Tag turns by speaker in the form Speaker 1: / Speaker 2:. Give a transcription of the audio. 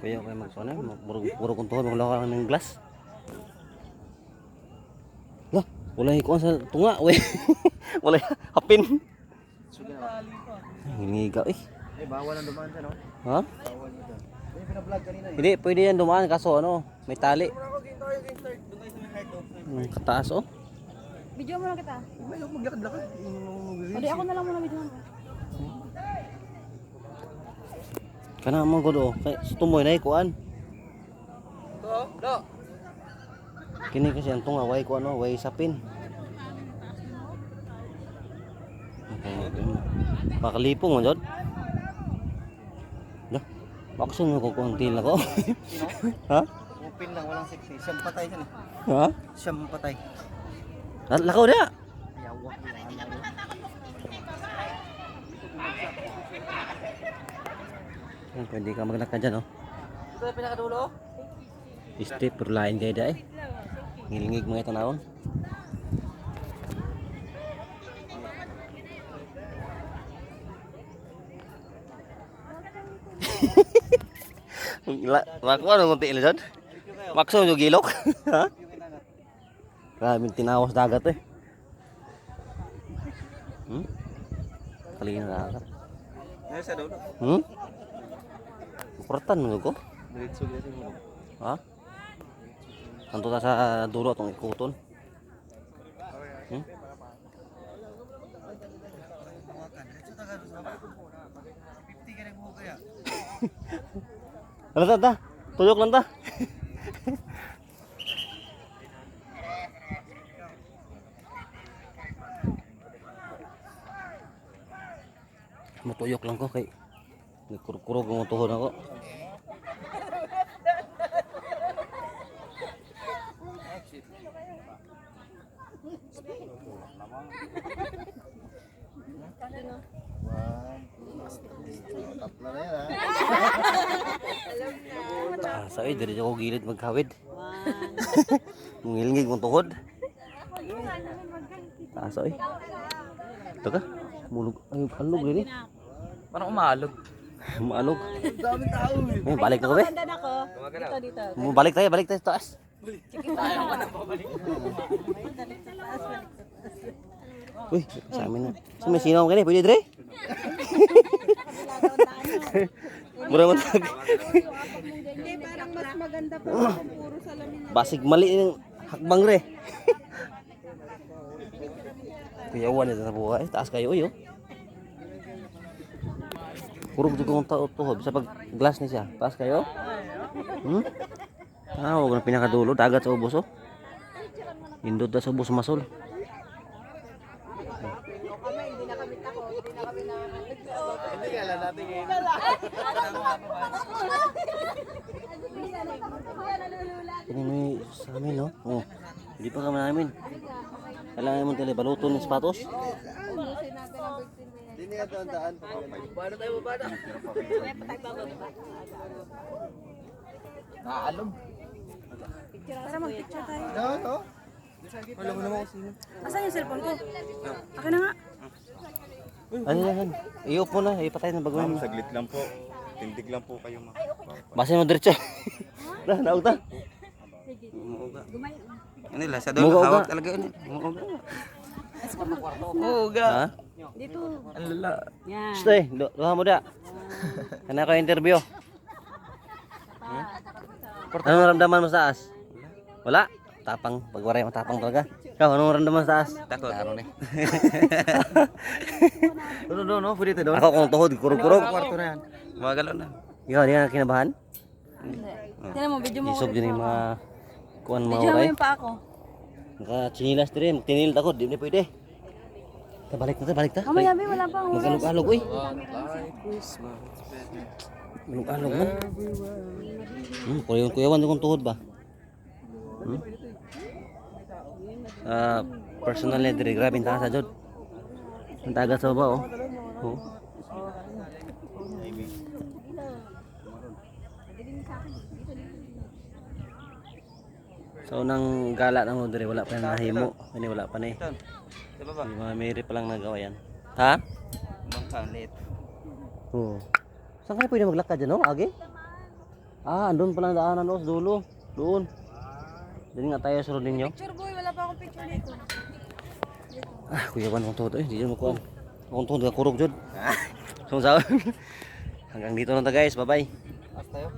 Speaker 1: Kuya kayo magsunan, puro kong tuhod, maglaka lang ng glass. Lah, wala ikuan sa tunga, we. Wala hapin. Hinigaw eh.
Speaker 2: Bawal ang dumaan siya, no?
Speaker 1: Ha?
Speaker 2: Bawal nito. Yung pina-vlog kanina eh.
Speaker 1: Hindi, pwede yan dumaan kaso ano, may tali. Kataas oh.
Speaker 3: Video mo lang kita.
Speaker 2: May maglakad-lakad.
Speaker 3: Hindi ako na lang muna video mo.
Speaker 1: Kana mo gud oh. Kay tumoy na ikuan.
Speaker 2: Do.
Speaker 1: Kini kasi ang tunga way kuan oh, way sapin. Makalipong mo jud. Dah. Bakso mo ko konti na ko. Ha?
Speaker 2: Open lang, walang sexy. Siyam patay siya.
Speaker 1: Ha?
Speaker 2: Siyam patay.
Speaker 1: Lakaw dia.
Speaker 2: Yawa.
Speaker 1: Pwede ka maglakad dyan oh.
Speaker 2: Ito yung pinakadulo?
Speaker 1: Step per line kayo da eh. Ngilingig mga tanawon. Makuha nung kunti ilo dyan. Makso yung gilok. Ha? Grabe tinawas dagat eh. Kalina dagat.
Speaker 2: Ngayon sa dulo.
Speaker 1: Kuratan mo ko.
Speaker 2: Diretso kasi mo.
Speaker 1: Ha? Kanto ta sa dulo atong ikuton. Ano ta? Tuyok lang ta. Matuyok lang ko kay nagkurkurog ang tuhod ako.
Speaker 2: Tatlo na yan,
Speaker 1: Sa diri ako gilid magkawid. Ngilingig mong tuhod. Sa ito ka? Mulog. Ay, alog rin eh.
Speaker 2: Parang umalog.
Speaker 1: Maalog.
Speaker 2: Daming tao eh.
Speaker 1: Ay, balik na ko be.
Speaker 3: Tanda na ko. Dito.
Speaker 1: Balik tayo sa taas. Uy, sa amin na. Sa may sinaw ka pwede dre? Mura man tag.
Speaker 3: Hindi, parang mas maganda pa kung puro salamin na.
Speaker 1: Basig mali yung hakbang re. Kuyawan ito sa buhay. Taas kayo uyo. Kurog dito kong tuhod sa pag glass ni siya. Taas kayo. Huwag na pinakadulo. Dagat sa ubos oh. Indot na sa ubos masol.
Speaker 2: Hindi ka lang natin ngayon.
Speaker 1: Ini may sa amin no? Oh. Hindi pa kami namin. Kailangan mo tali baluton ng sapatos.
Speaker 2: Hindi niya daan. Paano tayo babada? Naalog.
Speaker 3: Para mag-picture tayo.
Speaker 2: No? Alam mo naman kasi.
Speaker 3: Asan yung cellphone ko? Akin na nga.
Speaker 1: Ano yan? Iyo po na. Ipatay na bago namin.
Speaker 4: Saglit lang po. Tindig lang po kayo, ma'am.
Speaker 1: Basin mo diretso. Dah, naog ta.
Speaker 2: Ano nila? Sa doon hawak talaga yun. Muga.
Speaker 1: Ha?
Speaker 3: Dito.
Speaker 2: Ang lala.
Speaker 3: Yan.
Speaker 1: Stay, duha mo da. Kana ko interview. Ano ramdaman mo sa taas? Wala. Tapang, pagwaray mo tapang talaga. Ikaw, anong ramdaman sa taas?
Speaker 2: Takot.
Speaker 1: Klaro ni.
Speaker 2: No, pwede tayo doon.
Speaker 1: Ako kung tuhod, kurog-kurog.
Speaker 2: Kwarto na yan. Mga galaw na.
Speaker 1: Ikaw, di ka kinabahan?
Speaker 3: Tignan mo, video mo.
Speaker 1: Isog din yung mga kuwan mga
Speaker 3: Video mo
Speaker 1: oray.
Speaker 3: yung pa ako.
Speaker 1: Naka-chinilas din. Tinilit ako, di na pwede. Balik ta.
Speaker 3: Mamaya, Bi, wala pa.
Speaker 1: Mag-alog-alog, uy. Alog-alog man. Kuyawan kung tuhod ba? Personal na diri, grabe yung taas sa jod. Ang tagas sa baba, oh. Oh. So nang gala na mo diri, wala pa na nahimo. Ini wala pa ni.
Speaker 2: Sa baba.
Speaker 1: Yung mga Mary pa lang nagawa yan. Ha?
Speaker 2: Bang kalit.
Speaker 1: Oo. Saan kayo pwede maglakad dyan, no? Agi? Ah, andun pala ang daanan oh, sa dulo. Doon. Doon nga tayo sunod ninyo.
Speaker 3: Picture boy, wala pa akong picture dito.
Speaker 1: Ah, kuya ban kung todo eh, di dyan makuha. Kung todo kurog dyan. So, hanggang dito lang ta guys, bye bye.
Speaker 2: As tayo.